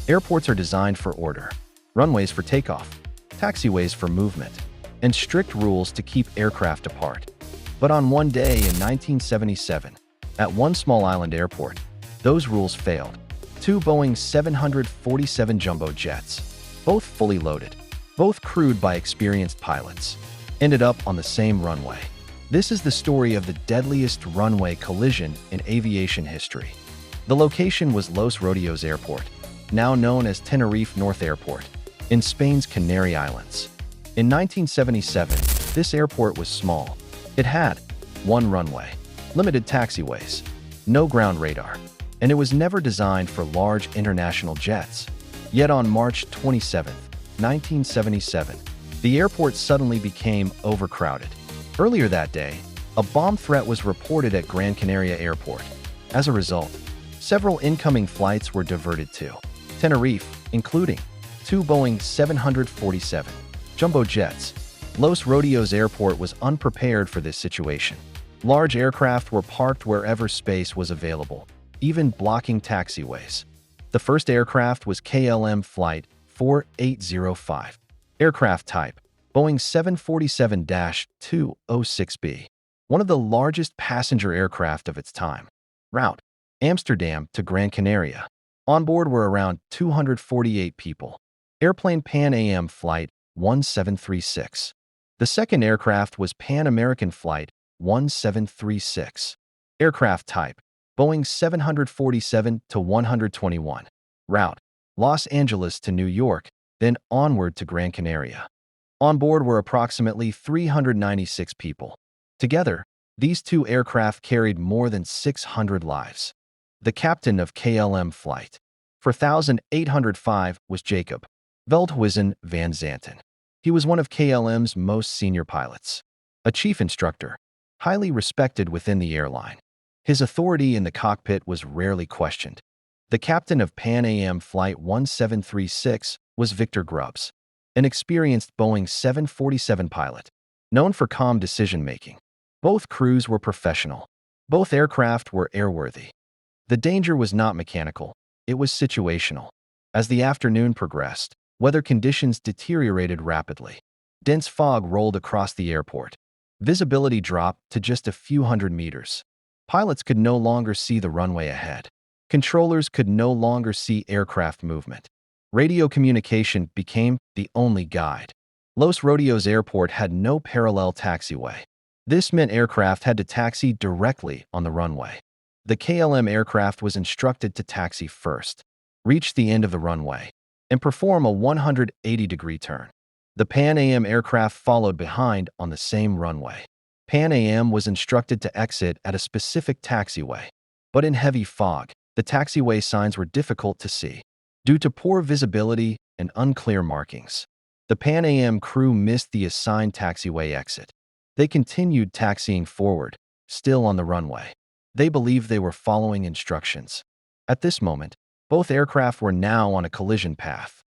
Airports are designed for order, runways for takeoff, taxiways for movement, and strict rules to keep aircraft apart. But on one day in 1977, at one small island airport, those rules failed. Two Boeing 747 jumbo jets, both fully loaded, both crewed by experienced pilots, ended up on the same runway. This is the story of the deadliest runway collision in aviation history. The location was Los Rodeos Airport, now known as Tenerife North Airport, in Spain's Canary Islands. In 1977, this airport was small. It had one runway, limited taxiways, no ground radar, and it was never designed for large international jets. Yet on March 27, 1977, the airport suddenly became overcrowded. Earlier that day, a bomb threat was reported at Gran Canaria Airport. As a result, several incoming flights were diverted to Tenerife, including two Boeing 747 jumbo jets. Los Rodeos Airport was unprepared for this situation. Large aircraft were parked wherever space was available, even blocking taxiways. The first aircraft was KLM Flight 4805. Aircraft type, Boeing 747-206B, one of the largest passenger aircraft of its time. Route, Amsterdam to Gran Canaria. On board were around 248 people. Airplane Pan Am Flight 1736. The second aircraft was Pan American Flight 1736. Aircraft type, Boeing 747-121. Route, Los Angeles to New York, then onward to Gran Canaria. On board were approximately 396 people. Together, these two aircraft carried more than 600 lives. The captain of KLM Flight 4805 was Jacob Veldhuizen van Zanten. He was one of KLM's most senior pilots, a chief instructor, highly respected within the airline. His authority in the cockpit was rarely questioned. The captain of Pan Am Flight 1736 was Victor Grubbs, an experienced Boeing 747 pilot, known for calm decision-making. Both crews were professional. Both aircraft were airworthy. The danger was not mechanical, it was situational. As the afternoon progressed, weather conditions deteriorated rapidly. Dense fog rolled across the airport. Visibility dropped to just a few hundred meters. Pilots could no longer see the runway ahead. Controllers could no longer see aircraft movement. Radio communication became the only guide. Los Rodeos Airport had no parallel taxiway. This meant aircraft had to taxi directly on the runway. The KLM aircraft was instructed to taxi first, reach the end of the runway, and perform a 180-degree turn. The Pan Am aircraft followed behind on the same runway. Pan Am was instructed to exit at a specific taxiway, but in heavy fog, the taxiway signs were difficult to see. Due to poor visibility and unclear markings, the Pan Am crew missed the assigned taxiway exit. They continued taxiing forward, still on the runway. They believed they were following instructions. At this moment, both aircraft were now on a collision path.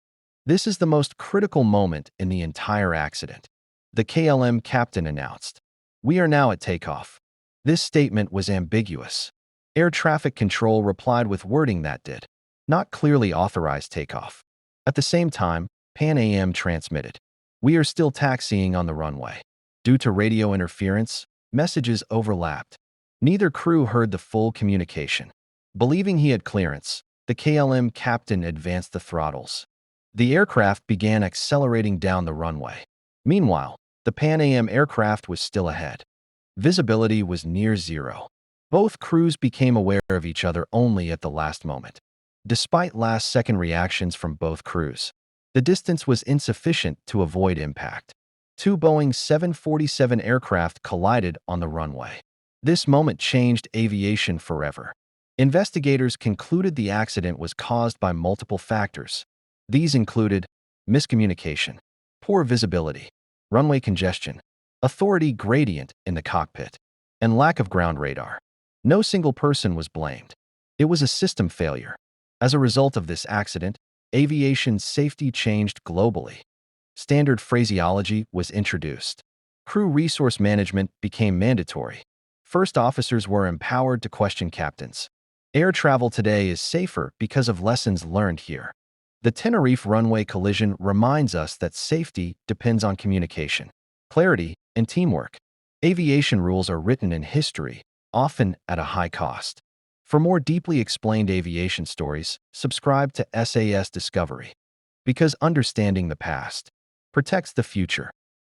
This is the most critical moment in the entire accident. The KLM captain announced, "We are now at takeoff." This statement was ambiguous. Air traffic control replied with wording that did not clearly authorize takeoff. At the same time, Pan Am transmitted, "We are still taxiing on the runway." Due to radio interference, messages overlapped. Neither crew heard the full communication. Believing he had clearance, the KLM captain advanced the throttles. The aircraft began accelerating down the runway. Meanwhile, the Pan Am aircraft was still ahead. Visibility was near zero. Both crews became aware of each other only at the last moment. Despite last-second reactions from both crews, the distance was insufficient to avoid impact. Two Boeing 747 aircraft collided on the runway. This moment changed aviation forever. Investigators concluded the accident was caused by multiple factors. These included miscommunication, poor visibility, runway congestion, authority gradient in the cockpit, and lack of ground radar. No single person was blamed. It was a system failure. As a result of this accident, aviation safety changed globally. Standard phraseology was introduced. Crew resource management became mandatory. First officers were empowered to question captains. Air travel today is safer because of lessons learned here. The Tenerife runway collision reminds us that safety depends on communication, clarity, and teamwork. Aviation rules are written in history, often at a high cost. For more deeply explained aviation stories, subscribe to SAS Discovery. Because understanding the past protects the future.